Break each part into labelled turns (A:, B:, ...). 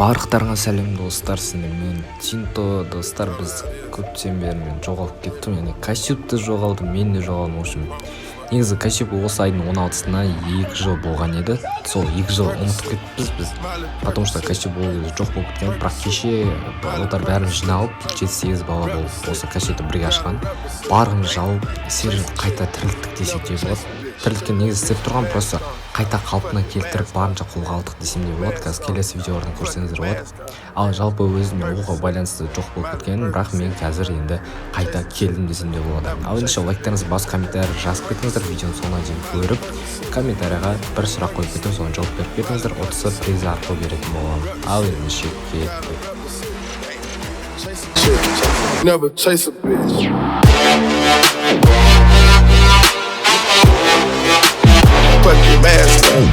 A: Барлықтарыңа сәлем достар, мен Тинто достар. Біз көптен бері мен жоғалып кеттім, яғни Касюб жоғалды, мен де жоғалдым. В общем, негізі Касюб осы айдың 16-сына 2 жыл болған еді. Сол 2 жыл ұмытып кетіппіз біз, потому что Касюб ол кезде жоқ болып кеткен. Бірақ кеше балалар бәрін жиналып 7-8 бала болып осы Касюбты бірге ашқан. Барымыз жауып сержант қайта тірілттік десек те болады. Тірілткен негізі істеп тұрған, просто қайта қалпына келтіріп барынша қолға алдық десем де болады. Қазір келесі видеолардан көрсеңіздер болады. Ал жалпы өзім оған байланысты жоқ болып кеткен, бірақ мен қазір енді қайта келдім десем де болады. Ал ендеше лайктарыңызды басып, комментарий жазып кетіңіздер, видеоны соңына дейін көріп, комментарийға бір сұрақ қойып кетіңіз, соны жауап беріп кетіңіздер, 30 приз арқылы беретін боламын. Ал ендеше кеттік.
B: Never chase a bitch. Put your mask on.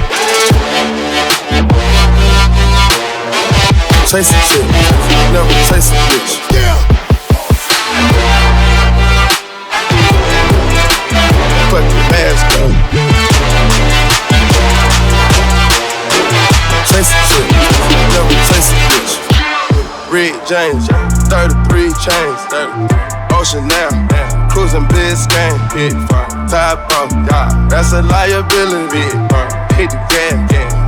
B: Chase a chick, never chase a bitch. Yeah. Put your mask on. Chase a chick, never chase a bitch. Red James, 33 chains, 30. Ocean now, cruising Biscayne, big fun. Top off, that's a liability, big fun. Hit the gas,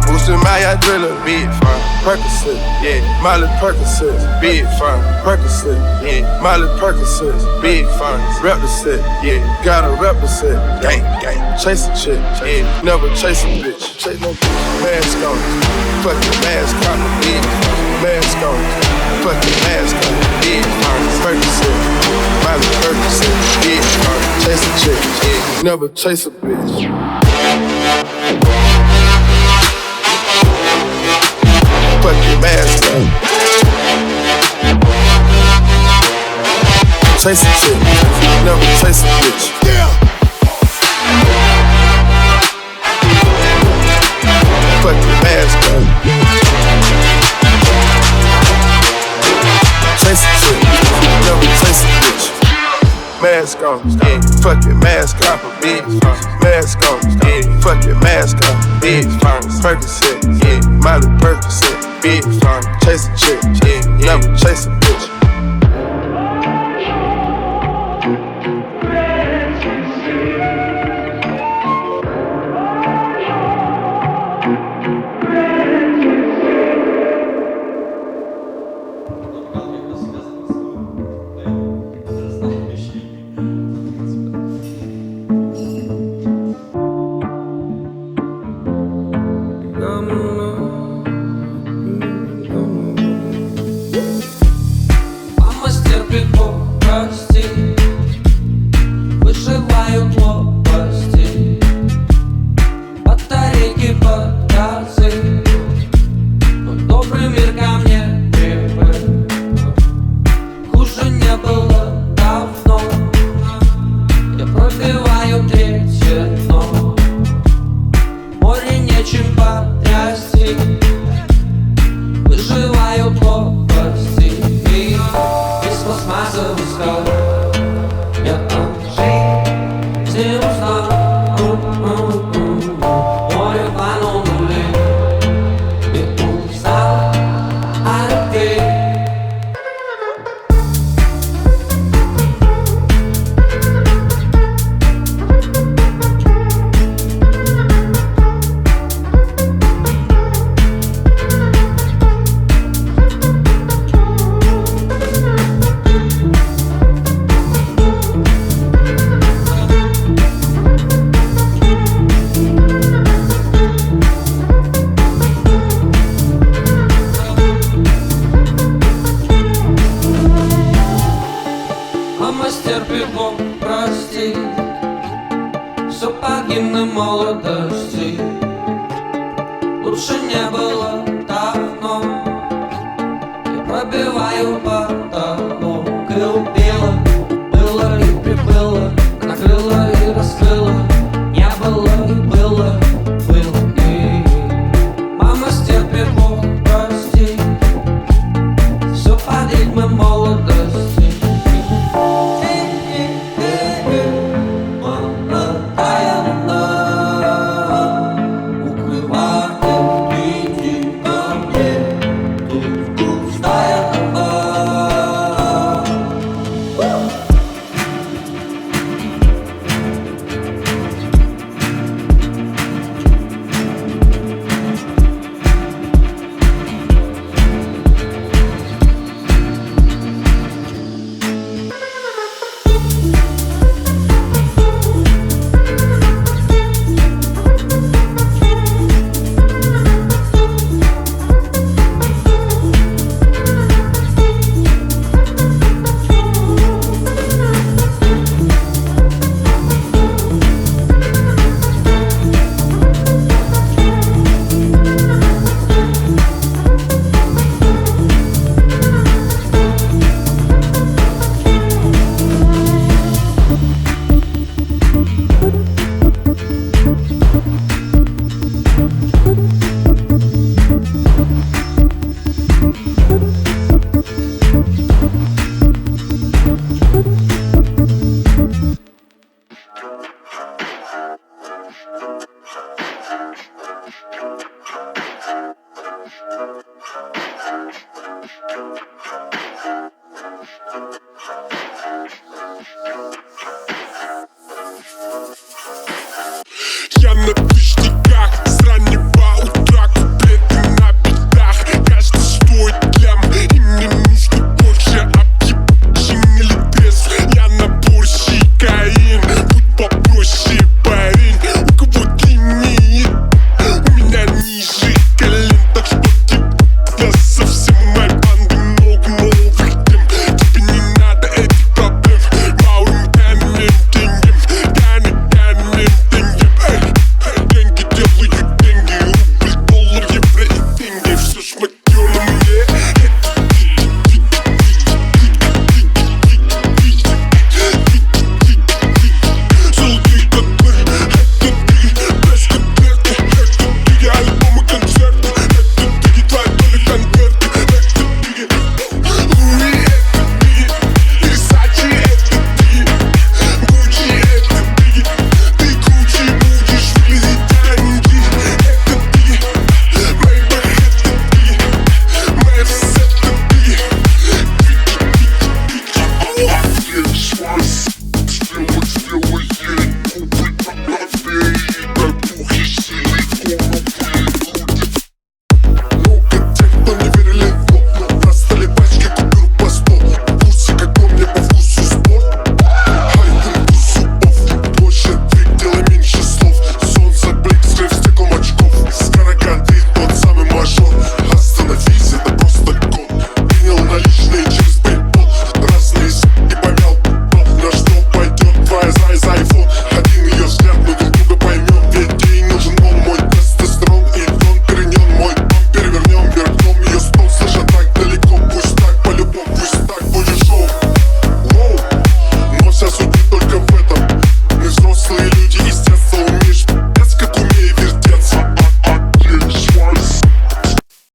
B: boosting my adrenaline, big fun. Percocet, yeah, Miley Percocet, big fun. Percocet, yeah, Miley Percocet, big fun. Represent, yeah, gotta represent, gang, gang. Chase a chick, yeah, never chase a bitch. Chase no bitch, mask on, fuck your mask on, big fun. Mask on, fuck your mask on, big fun. Percocet, Miley Percocet, big fun. Chase a chick, yeah, never chase a bitch. Put your mask on. Chase a chick, never chase a bitch. Yeah. Put your mask on. Chase a chick, never chase a bitch. Mask on, yeah, fuck your mask off, bitch. Mask on, yeah, fuck your mask off, bitch. Percocet, yeah, Miley Percocet, bitch. Chase a chick, yeah, never chase a bitch.
C: Мастер пивом, прости, все погибно молодо.